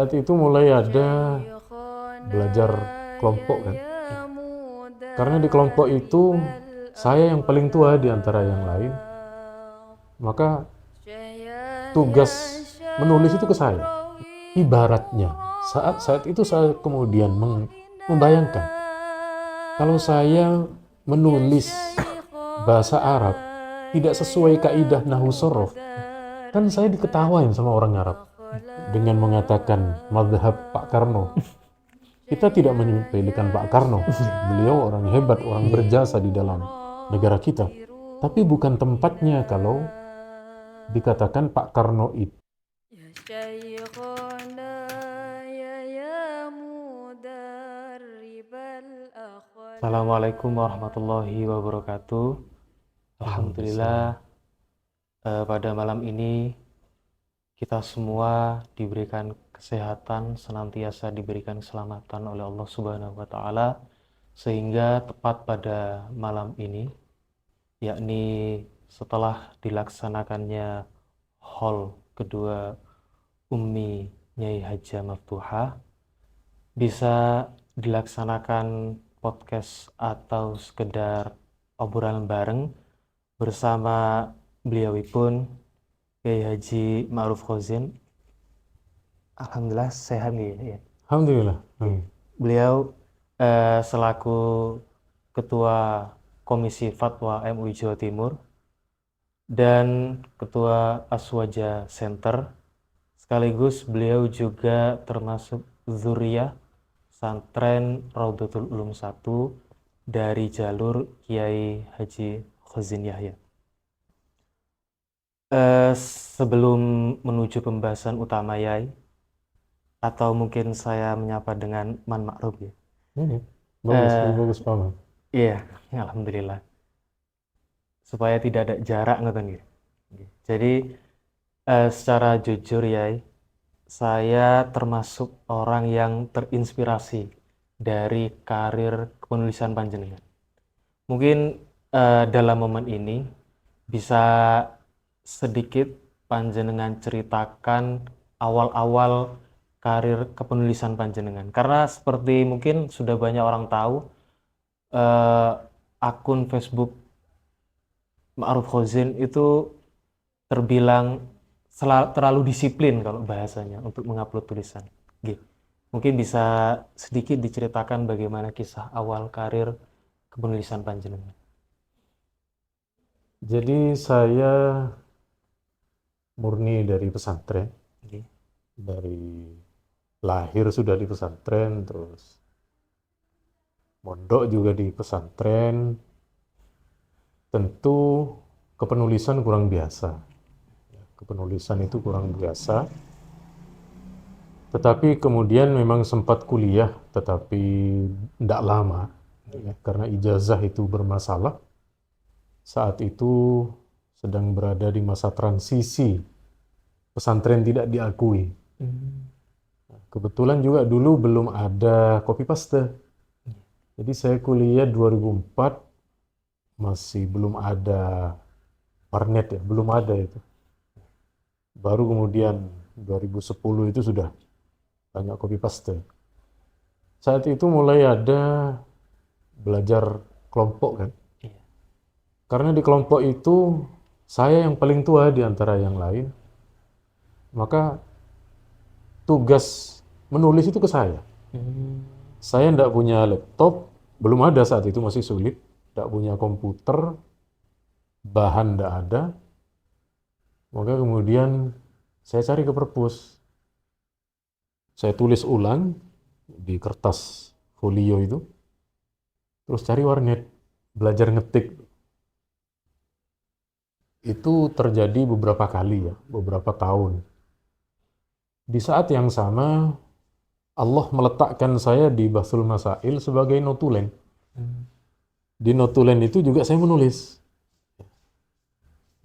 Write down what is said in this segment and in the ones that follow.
Saat itu mulai ada belajar kelompok kan. Karena di kelompok itu saya yang paling tua di antara yang lain, maka tugas menulis itu ke saya. Ibaratnya saat itu saya kemudian membayangkan kalau saya menulis bahasa Arab tidak sesuai kaidah nahwu sorof, kan saya diketawain sama orang Arab dengan mengatakan mazhab Pak Karno. Kita tidak menyepelekan Pak Karno. Beliau orang hebat, orang berjasa di dalam negara kita. Tapi bukan tempatnya kalau dikatakan Pak Karno itu. Assalamualaikum warahmatullahi wabarakatuh. Alhamdulillah, pada malam ini kita semua diberikan kesehatan, senantiasa diberikan keselamatan oleh Allah Subhanahu wa Ta'ala, sehingga tepat pada malam ini, yakni setelah dilaksanakannya haul kedua Ummi Nyai Hajah Maftuhah, bisa dilaksanakan podcast atau sekedar obrolan bareng bersama beliauipun Kiai Haji Ma'ruf Khozin. Alhamdulillah sehat nih ya. Alhamdulillah. Beliau selaku Ketua Komisi Fatwa MUI Jawa Timur dan Ketua Aswaja Center, sekaligus beliau juga termasuk zuriyah Santren Raudatul Ulum 1 dari jalur Kiai Haji Khozin Yahya. Sebelum menuju pembahasan utama Yai, atau mungkin saya menyapa dengan Man Ma'ruf ya. Bagus Pak. Iya, alhamdulillah. Supaya tidak ada jarak ngoten ya. Jadi secara jujur Yai, saya termasuk orang yang terinspirasi dari karir penulisan panjenengan. Mungkin dalam momen ini bisa sedikit panjenengan ceritakan awal-awal karir kepenulisan panjenengan. Karena seperti mungkin sudah banyak orang tahu, akun Facebook Ma'ruf Khozin itu terbilang terlalu disiplin kalau bahasanya untuk mengupload tulisan. Mungkin bisa sedikit diceritakan bagaimana kisah awal karir kepenulisan panjenengan. Jadi saya murni dari pesantren. Dari lahir sudah di pesantren, terus mondok juga di pesantren. Tentu kepenulisan kurang biasa. Kepenulisan itu kurang biasa. Tetapi kemudian memang sempat kuliah, tetapi tidak lama. Karena ijazah itu bermasalah. Saat itu sedang berada di masa transisi. Pesantren tidak diakui. Kebetulan juga dulu belum ada copy paste. Jadi saya kuliah 2004, masih belum ada warnet ya, belum ada itu. Baru kemudian 2010 itu sudah banyak copy paste. Saat itu mulai ada belajar kelompok kan. Karena di kelompok itu saya yang paling tua di antara yang lain, maka tugas menulis itu ke saya. Saya tidak punya laptop, belum ada saat itu, masih sulit. Tidak punya komputer, bahan tidak ada. Maka kemudian saya cari ke perpus. Saya tulis ulang di kertas folio itu. Terus cari warnet, belajar ngetik. Itu terjadi beberapa kali ya, beberapa tahun. Di saat yang sama, Allah meletakkan saya di Bahsul Masail sebagai notulen. Di notulen itu juga saya menulis.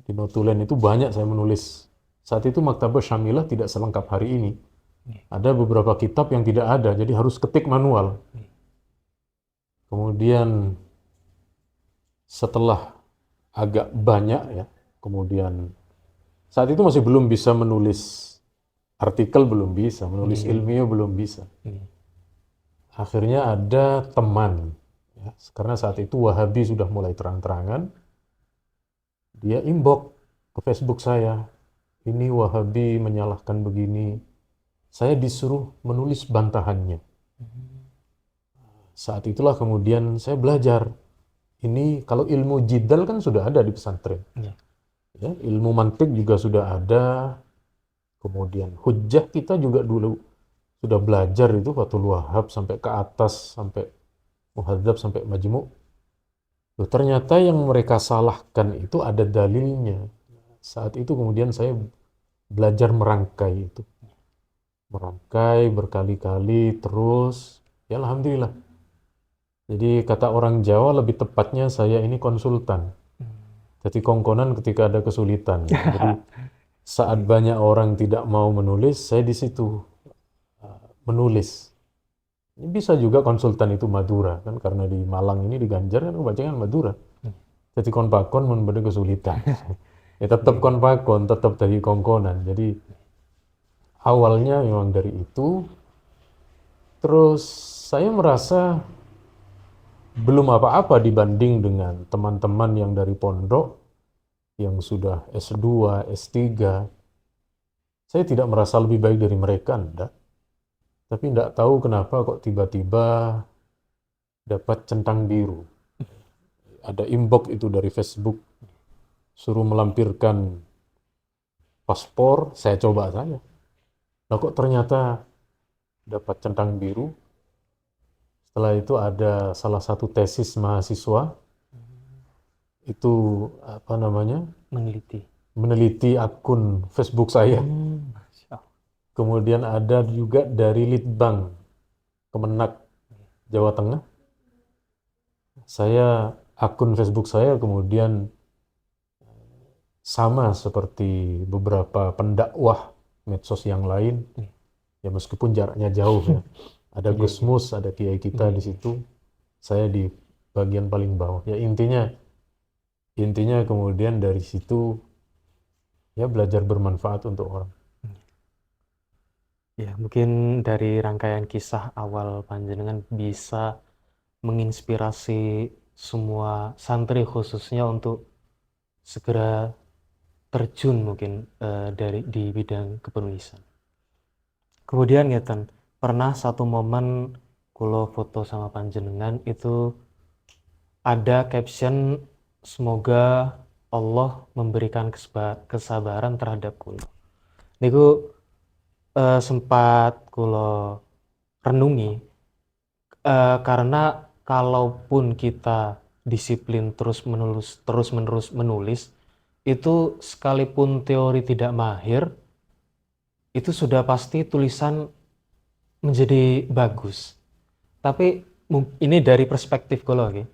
Di notulen itu banyak saya menulis. Saat itu Maktabah Syamilah tidak selengkap hari ini. Ada beberapa kitab yang tidak ada, jadi harus ketik manual. Kemudian setelah agak banyak ya, kemudian saat itu masih belum bisa menulis artikel belum bisa, menulis ilmiah belum bisa. Akhirnya ada teman, ya, karena saat itu Wahabi sudah mulai terang-terangan, dia inbox ke Facebook saya, ini Wahabi menyalahkan begini. Saya disuruh menulis bantahannya. Saat itulah kemudian saya belajar. Ini kalau ilmu jidal kan sudah ada di pesantren. Ya, ilmu mantik juga sudah ada. Kemudian hujjah kita juga dulu sudah belajar itu Fathul Wahab sampai ke atas, sampai Muhadzab, sampai Majmu'. Loh, ternyata yang mereka salahkan itu ada dalilnya. Saat itu kemudian saya belajar merangkai itu. Merangkai berkali-kali terus. Ya alhamdulillah. Jadi kata orang Jawa lebih tepatnya saya ini konsultan. Jadi kongkonan ketika ada kesulitan. Jadi saat banyak orang tidak mau menulis, saya di situ menulis. Ini bisa juga konsultan itu Madura kan, karena di Malang ini di Ganjar kan kebanyakan Madura. Jadi konpakon mun bade kesulitan. Ya tetap konpakon, tetap dari kongkonan. Jadi awalnya memang dari itu. Terus saya merasa belum apa-apa dibanding dengan teman-teman yang dari pondok yang sudah S2, S3. Saya tidak merasa lebih baik dari mereka, enggak. Tapi enggak tahu kenapa kok tiba-tiba dapat centang biru. Ada inbox itu dari Facebook, suruh melampirkan paspor, saya coba saja. Nah kok ternyata dapat centang biru. Setelah itu ada salah satu tesis mahasiswa, itu apa namanya, meneliti akun Facebook saya. Kemudian ada juga dari Litbang Kemenak Jawa Tengah. Akun Facebook saya kemudian sama seperti beberapa pendakwah medsos yang lain, ya meskipun jaraknya jauh ya. Ada Gus Mus, ada kiai kita di situ, saya di bagian paling bawah. Ya intinya kemudian dari situ ya belajar bermanfaat untuk orang. Ya, mungkin dari rangkaian kisah awal panjenengan bisa menginspirasi semua santri khususnya untuk segera terjun mungkin di bidang kepenulisan. Kemudian ngeten, pernah satu momen kulo foto sama panjenengan itu ada caption, semoga Allah memberikan kesabaran terhadap kulo. Niku sempat kulo renungi, karena kalaupun kita disiplin terus-menerus menulis, itu sekalipun teori tidak mahir, itu sudah pasti tulisan menjadi bagus. Tapi ini dari perspektif kulo nggih.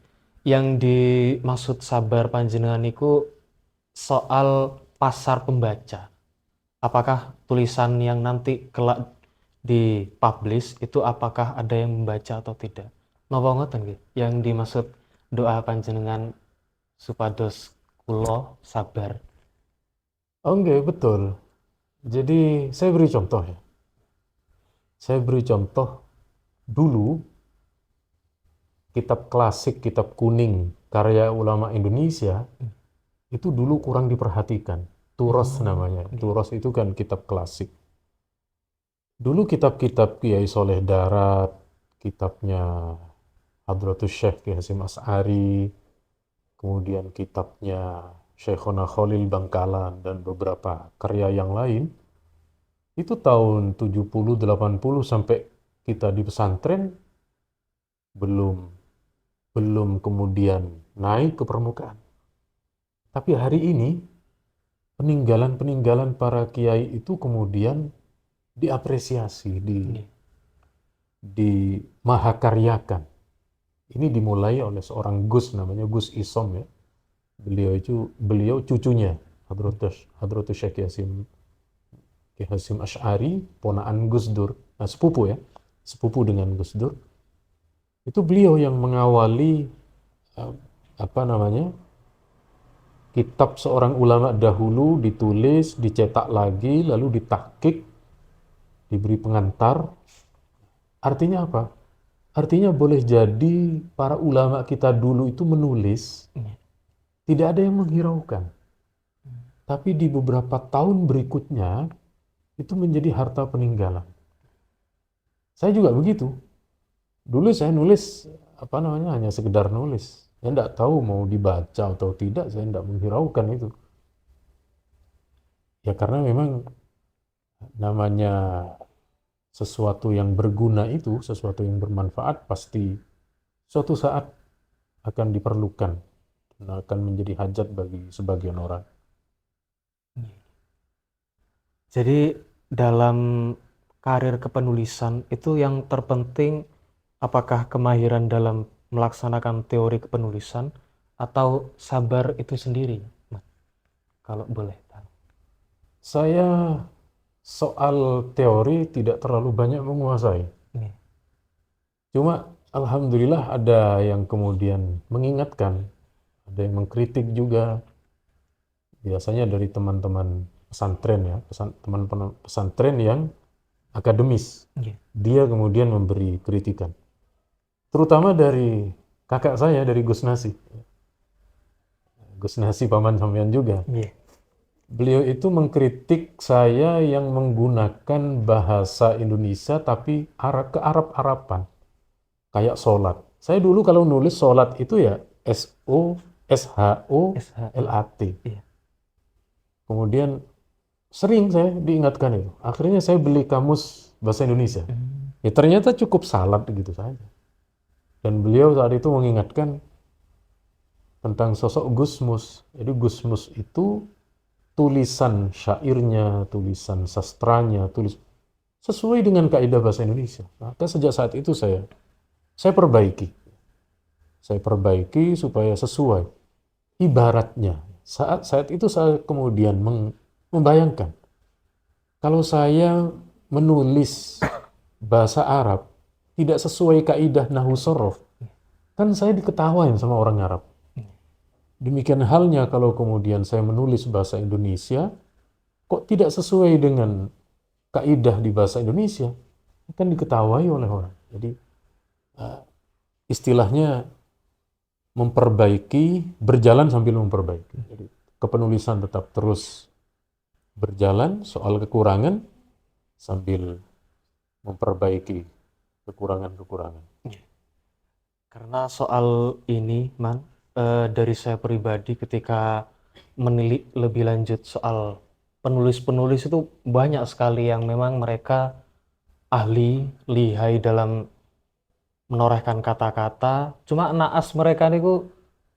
Yang dimaksud sabar panjenengan niku soal pasar pembaca. Apakah tulisan yang nanti kelak dipublish itu apakah ada yang membaca atau tidak? Napa ngoten nggih? Yang dimaksud doa panjenengan supados kula sabar. Oke, betul. Jadi saya beri contoh ya. Saya beri contoh dulu kitab klasik, kitab kuning karya ulama Indonesia itu dulu kurang diperhatikan. Turos namanya. Turos itu kan kitab klasik. Dulu kitab-kitab Kiai Soleh Darat, kitabnya Hadratus Syekh Ki Hasyim Asy'ari, kemudian kitabnya Syekhona Khalil Bangkalan dan beberapa karya yang lain, itu tahun 70-80 sampai kita di pesantren belum kemudian naik ke permukaan. Tapi hari ini peninggalan-peninggalan para kiai itu kemudian diapresiasi, dimahakaryakan. Ini dimulai oleh seorang Gus namanya Gus Isom ya. Beliau cucunya Hadratus Syekh Ki Hasyim Asy'ari, ponaan Gus Dur, nah, sepupu ya, sepupu dengan Gus Dur. Itu beliau yang mengawali kitab seorang ulama dahulu ditulis, dicetak lagi, lalu ditahqiq, diberi pengantar. Artinya apa? Artinya boleh jadi para ulama kita dulu itu menulis, tidak ada yang menghiraukan. Tapi di beberapa tahun berikutnya, itu menjadi harta peninggalan. Saya juga begitu. Dulu saya nulis, hanya sekedar nulis. Saya tidak tahu mau dibaca atau tidak, saya tidak menghiraukan itu. Ya karena memang namanya sesuatu yang berguna itu, sesuatu yang bermanfaat pasti suatu saat akan diperlukan dan akan menjadi hajat bagi sebagian orang. Jadi dalam karir kepenulisan itu yang terpenting apakah kemahiran dalam melaksanakan teori kepenulisan atau sabar itu sendiri, Mas? Kalau boleh tahu. Saya soal teori tidak terlalu banyak menguasai. Iya. Cuma alhamdulillah ada yang kemudian mengingatkan, ada yang mengkritik juga. Biasanya dari teman-teman pesantren ya, teman-teman pesantren yang akademis. Iya. Dia kemudian memberi kritikan. Terutama dari kakak saya, dari Gus Nasi. Gus Nasi paman sampean juga. Iya. Beliau itu mengkritik saya yang menggunakan bahasa Indonesia tapi ke Arab-Araban. Kayak sholat. Saya dulu kalau nulis sholat itu ya SHOLAT. Iya. Kemudian sering saya diingatkan itu. Akhirnya saya beli kamus bahasa Indonesia. Ya ternyata cukup salat gitu saja. Dan beliau saat itu mengingatkan tentang sosok Gusmus. Jadi Gusmus itu tulisan syairnya, tulisan sastranya, sesuai dengan kaidah bahasa Indonesia. Maka sejak saat itu saya perbaiki. Saya perbaiki supaya sesuai. Ibaratnya, saat itu saya kemudian membayangkan, kalau saya menulis bahasa Arab tidak sesuai kaidah nahwu sorof, kan saya diketawain sama orang Arab. Demikian halnya kalau kemudian saya menulis bahasa Indonesia, kok tidak sesuai dengan kaidah di bahasa Indonesia, akan diketawai oleh orang. Jadi istilahnya memperbaiki, berjalan sambil memperbaiki. Jadi kepenulisan tetap terus berjalan soal kekurangan sambil memperbaiki kekurangan-kekurangan. Karena soal ini, Man, dari saya pribadi ketika menilik lebih lanjut soal penulis-penulis itu banyak sekali yang memang mereka ahli, lihai dalam menorehkan kata-kata, cuma naas mereka niku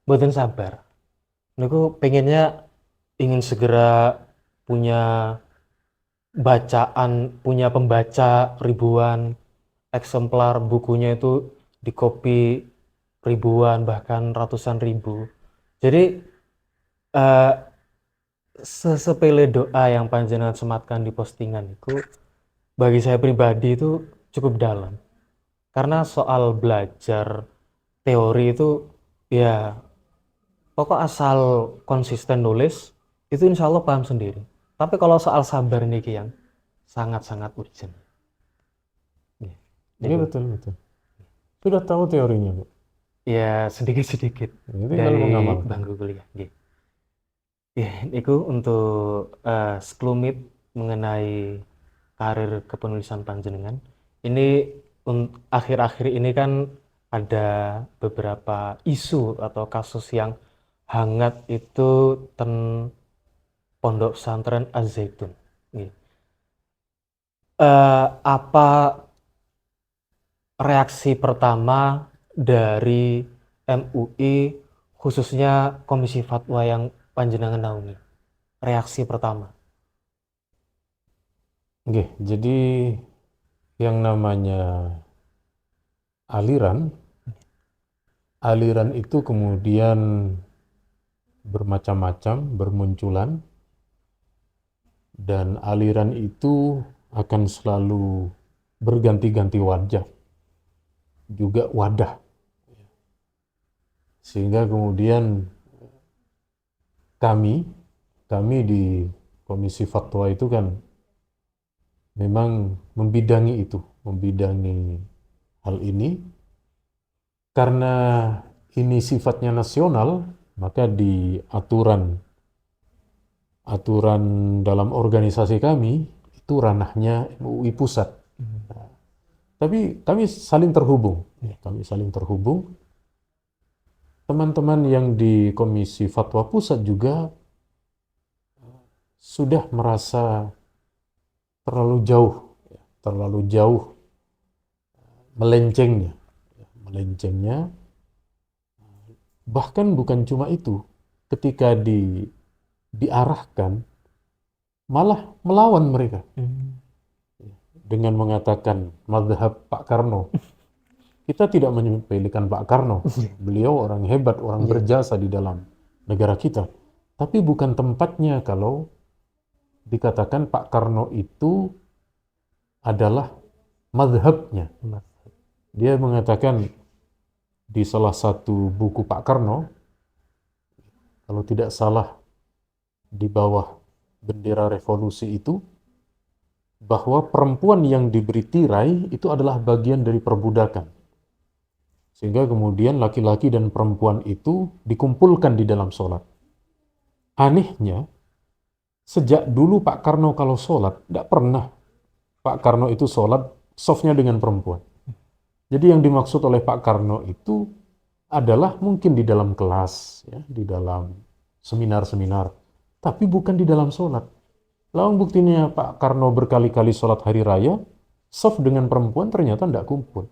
mboten sabar. Niku pengennya ingin segera punya bacaan, punya pembaca ribuan eksemplar bukunya itu dikopi ribuan bahkan ratusan ribu. Jadi sesepele doa yang panjenengan sematkan di postingan itu bagi saya pribadi itu cukup dalam. Karena soal belajar teori itu ya pokok asal konsisten nulis itu insya Allah paham sendiri. Tapi kalau soal sabar nih yang sangat-sangat urgent. Iya betul. Sudah tahu teorinya, Bu? Ya sedikit-sedikit Jadi kalau dari mengamalkan. bangku kuliah. Ya, itu untuk sekelumit mengenai karir kepenulisan panjenengan. Ini akhir-akhir ini kan ada beberapa isu atau kasus yang hangat itu Pondok Pesantren Az-Zaitun. Apa reaksi pertama dari MUI khususnya Komisi Fatwa yang panjenengan naungi? Reaksi pertama. Oke, jadi yang namanya aliran itu kemudian bermacam-macam, bermunculan, dan aliran itu akan selalu berganti-ganti wajah, juga wadah. Sehingga kemudian kami di Komisi Fatwa itu kan memang membidangi hal ini. Karena ini sifatnya nasional, maka di aturan dalam organisasi kami itu ranahnya MUI Pusat. Tapi kami saling terhubung. Teman-teman yang di Komisi Fatwa Pusat juga sudah merasa terlalu jauh melencengnya. Bahkan bukan cuma itu, ketika diarahkan malah melawan mereka dengan mengatakan mazhab Pak Karno. Kita tidak menyepelekan Pak Karno. Beliau orang hebat, orang berjasa di dalam negara kita. Tapi bukan tempatnya kalau dikatakan Pak Karno itu adalah mazhabnya. Dia mengatakan di salah satu buku Pak Karno, kalau tidak salah di bawah bendera revolusi itu, bahwa perempuan yang diberi tirai itu adalah bagian dari perbudakan. Sehingga kemudian laki-laki dan perempuan itu dikumpulkan di dalam sholat. Anehnya, sejak dulu Pak Karno kalau sholat, tidak pernah Pak Karno itu sholat softnya dengan perempuan. Jadi yang dimaksud oleh Pak Karno itu adalah mungkin di dalam kelas, ya, di dalam seminar-seminar, tapi bukan di dalam sholat. Lalu buktinya Pak Karno berkali-kali sholat hari raya, soft dengan perempuan ternyata tidak kumpul.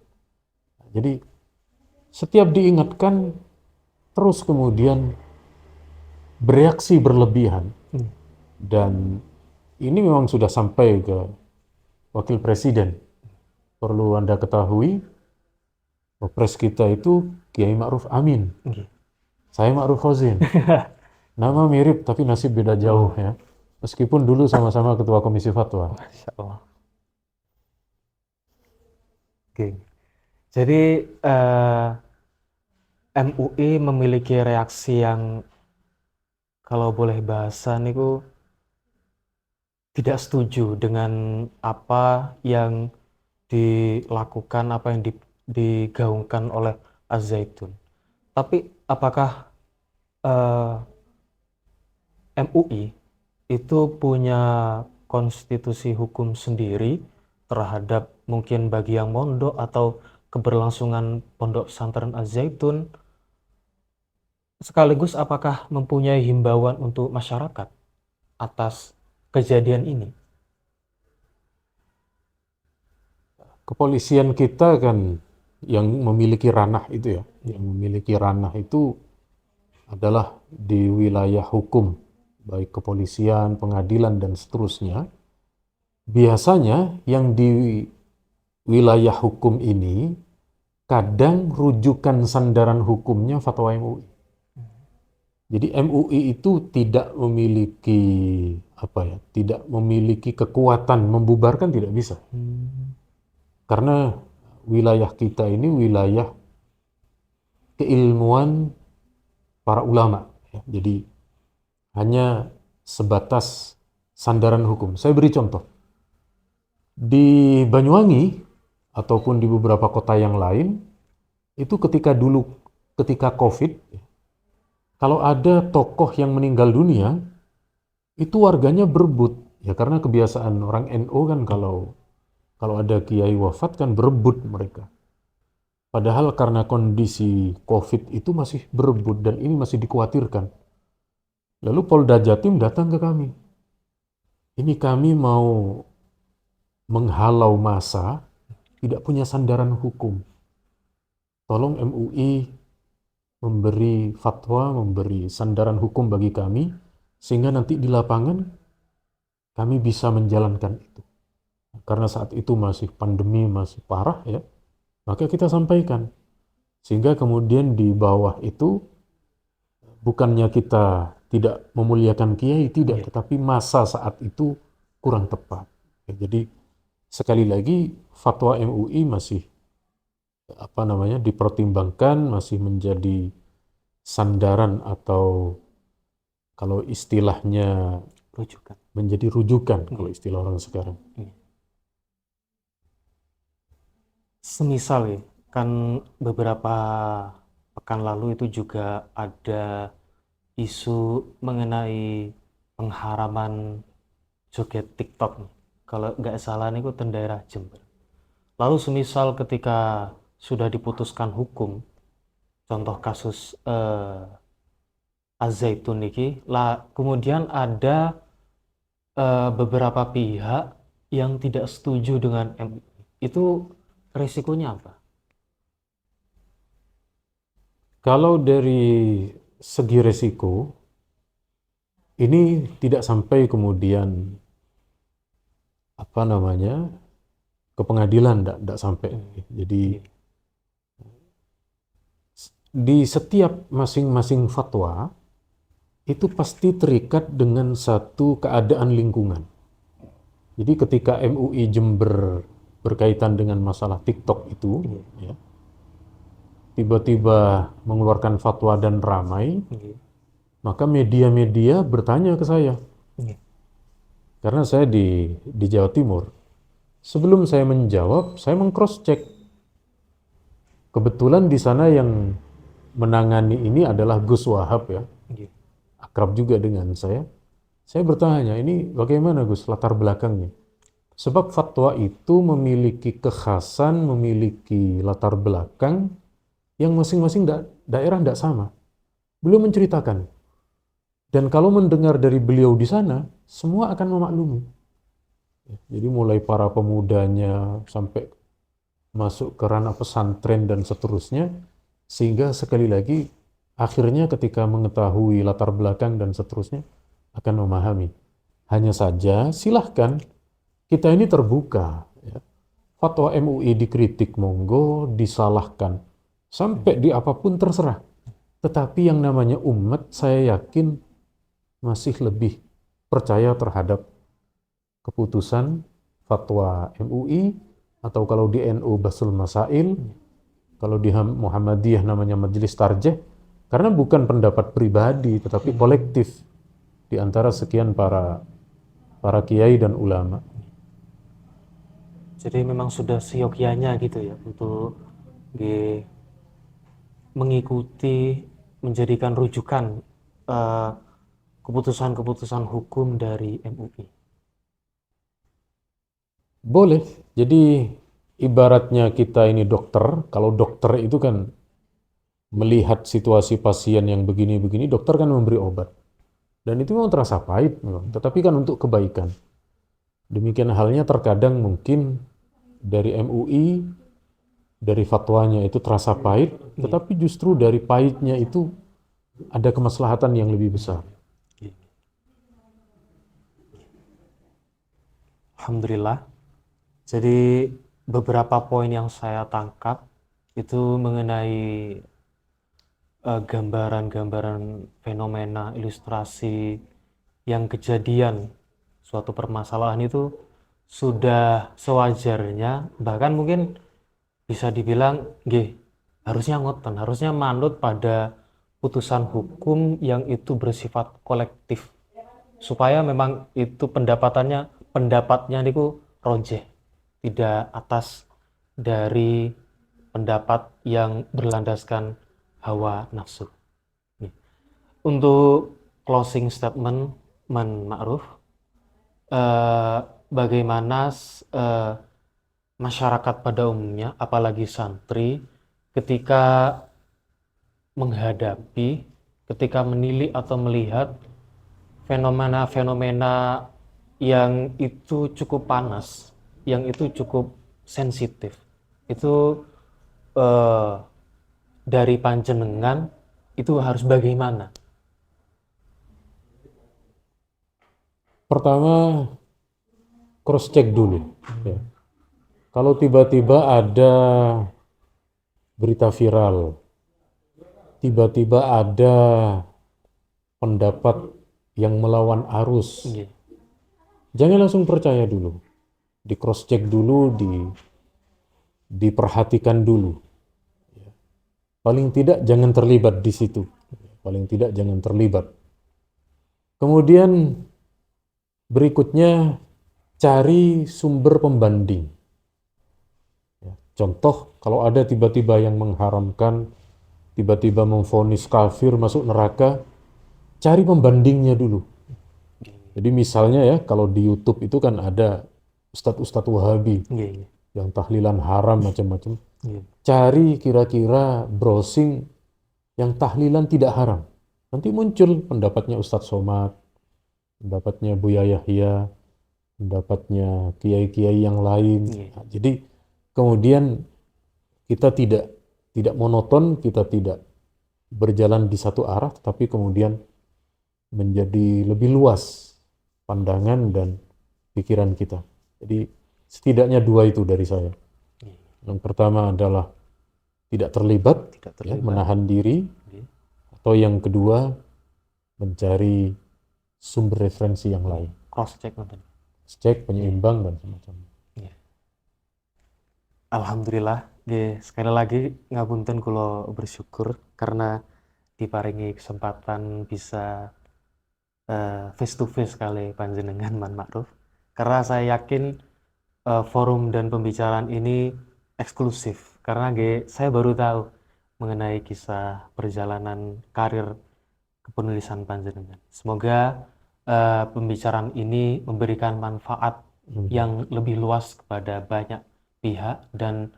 Jadi setiap diingatkan, terus kemudian bereaksi berlebihan. Dan ini memang sudah sampai ke Wakil Presiden. Perlu Anda ketahui, Wapres kita itu Kiai Ma'ruf Amin. Saya Ma'ruf Khozin. Nama mirip tapi nasib beda jauh ya. Meskipun dulu sama-sama Ketua Komisi Fatwa. Masya Allah. Oke. Jadi MUI memiliki reaksi yang kalau boleh bahasa niku tidak setuju dengan apa yang dilakukan, apa yang digaungkan oleh Az-Zaitun. Tapi apakah MUI itu punya konstitusi hukum sendiri terhadap mungkin bagi yang mondok atau keberlangsungan pondok pesantren Az-Zaitun? Sekaligus apakah mempunyai himbauan untuk masyarakat atas kejadian ini? Kepolisian kita kan yang memiliki ranah itu ya, adalah di wilayah hukum, baik kepolisian, pengadilan, dan seterusnya. Biasanya yang di wilayah hukum ini kadang rujukan sandaran hukumnya fatwa MUI. Jadi MUI itu tidak memiliki kekuatan membubarkan, tidak bisa. Karena wilayah kita ini wilayah keilmuan para ulama. Jadi hanya sebatas sandaran hukum. Saya beri contoh. Di Banyuwangi ataupun di beberapa kota yang lain, itu ketika COVID, kalau ada tokoh yang meninggal dunia, itu warganya berebut. Ya karena kebiasaan orang NU kan kalau ada kiai wafat kan berebut mereka. Padahal karena kondisi COVID itu masih berebut dan ini masih dikhawatirkan. Lalu Polda Jatim datang ke kami. Ini kami mau menghalau massa, tidak punya sandaran hukum. Tolong MUI memberi fatwa, memberi sandaran hukum bagi kami, sehingga nanti di lapangan kami bisa menjalankan itu. Karena saat itu masih pandemi, masih parah ya, maka kita sampaikan. Sehingga kemudian di bawah itu, bukannya kita tidak memuliakan kiai, tidak, tetapi masa saat itu kurang tepat. Jadi sekali lagi fatwa MUI masih dipertimbangkan, masih menjadi sandaran atau kalau istilahnya Rujukan. menjadi rujukan kalau istilah orang sekarang. semisal ya, kan beberapa pekan lalu itu juga ada isu mengenai pengharaman joget TikTok nih. Kalau nggak salah nih, itu daerah Jember. Lalu semisal ketika sudah diputuskan hukum, contoh kasus Az-Zaitun niki, lah kemudian ada beberapa pihak yang tidak setuju dengan MUI. Itu resikonya apa? Kalau dari segi resiko, ini tidak sampai kemudian apa namanya ke pengadilan, tidak sampai. Jadi Iya. di setiap masing-masing fatwa itu pasti terikat dengan satu keadaan lingkungan. Jadi ketika MUI Jember berkaitan dengan masalah TikTok itu, ya, tiba-tiba mengeluarkan fatwa dan ramai, Iya. maka media-media bertanya ke saya, Iya. karena saya di Jawa Timur. Sebelum saya menjawab, saya meng-cross check. Kebetulan di sana yang menangani ini adalah Gus Wahab, ya, Iya. akrab juga dengan saya. Saya bertanya, ini bagaimana Gus latar belakangnya? Sebab fatwa itu memiliki kekhasan, memiliki latar belakang yang masing-masing daerah tidak sama. Beliau menceritakan. Dan kalau mendengar dari beliau di sana, semua akan memaklumi. Jadi mulai para pemudanya sampai masuk ke ranah pesantren dan seterusnya, sehingga sekali lagi akhirnya ketika mengetahui latar belakang dan seterusnya akan memahami. Hanya saja silahkan, kita ini terbuka, ya. Fatwa MUI dikritik monggo, disalahkan sampai di apapun terserah. Tetapi yang namanya umat, saya yakin masih lebih percaya terhadap keputusan fatwa MUI, atau kalau di NU Basul Masail, kalau di Muhammadiyah namanya Majelis Tarjih, karena bukan pendapat pribadi tetapi kolektif di antara sekian para kiai dan ulama. Jadi memang sudah seyogyanya gitu ya untuk mengikuti, menjadikan rujukan eh, keputusan-keputusan hukum dari MUI. Boleh. Jadi ibaratnya kita ini dokter, kalau dokter itu kan melihat situasi pasien yang begini-begini, dokter kan memberi obat. Dan itu memang terasa pahit, memang. Tetapi kan untuk kebaikan. Demikian halnya terkadang mungkin dari MUI, dari fatwanya itu terasa pahit, tetapi justru dari pahitnya itu ada kemaslahatan yang lebih besar. Alhamdulillah. Jadi beberapa poin yang saya tangkap itu mengenai gambaran-gambaran fenomena ilustrasi yang kejadian suatu permasalahan itu sudah sewajarnya, bahkan mungkin bisa dibilang harusnya ngoten, harusnya manut pada putusan hukum yang itu bersifat kolektif, supaya memang itu pendapatnya niku rojeh, tidak atas dari pendapat yang berlandaskan hawa nafsu. Untuk closing statement Ma'ruf, bagaimana masyarakat pada umumnya, apalagi santri, ketika menghadapi, ketika menilik atau melihat fenomena-fenomena yang itu cukup panas, yang itu cukup sensitif, itu eh, dari panjenengan itu harus bagaimana? Pertama, cross check dulu. Ya. Kalau tiba-tiba ada berita viral, tiba-tiba ada pendapat yang melawan arus, jangan langsung percaya dulu. Di cross check dulu, diperhatikan dulu. Paling tidak jangan terlibat di situ. Paling tidak jangan terlibat. Kemudian berikutnya cari sumber pembanding. Contoh, kalau ada tiba-tiba yang mengharamkan, tiba-tiba memvonis kafir masuk neraka, cari pembandingnya dulu. Jadi misalnya ya, kalau di YouTube itu kan ada ustadz-ustadz Wahabi Nggih, nggih. yang tahlilan haram macam-macam. Nggih. Cari kira-kira browsing yang tahlilan tidak haram. Nanti muncul pendapatnya Ustadz Somad, pendapatnya Buya Yahya, pendapatnya kiai-kiai yang lain. Nggih. Nah, jadi kemudian kita tidak monoton, kita tidak berjalan di satu arah, tetapi kemudian menjadi lebih luas pandangan dan pikiran kita. Jadi setidaknya dua itu dari saya. Yang pertama adalah tidak terlibat, Tidak ya, terlibat. menahan diri, Nggih. atau yang kedua mencari sumber referensi yang lain, Cross check nonton. cek penyeimbang dan semacamnya. Alhamdulillah, nggih, sekali lagi ngapunten kula bersyukur karena diparingi kesempatan bisa face to face kali panjenengan Man Ma'ruf. Karena saya yakin forum dan pembicaraan ini eksklusif karena nggih, saya baru tahu mengenai kisah perjalanan karir kepenulisan panjenengan. Semoga pembicaraan ini memberikan manfaat yang lebih luas kepada banyak pihak dan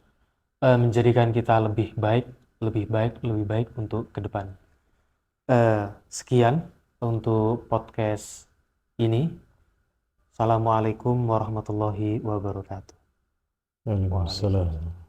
menjadikan kita lebih baik untuk ke depan. Sekian untuk podcast ini. Assalamualaikum warahmatullahi wabarakatuh. Waalaikumsalam.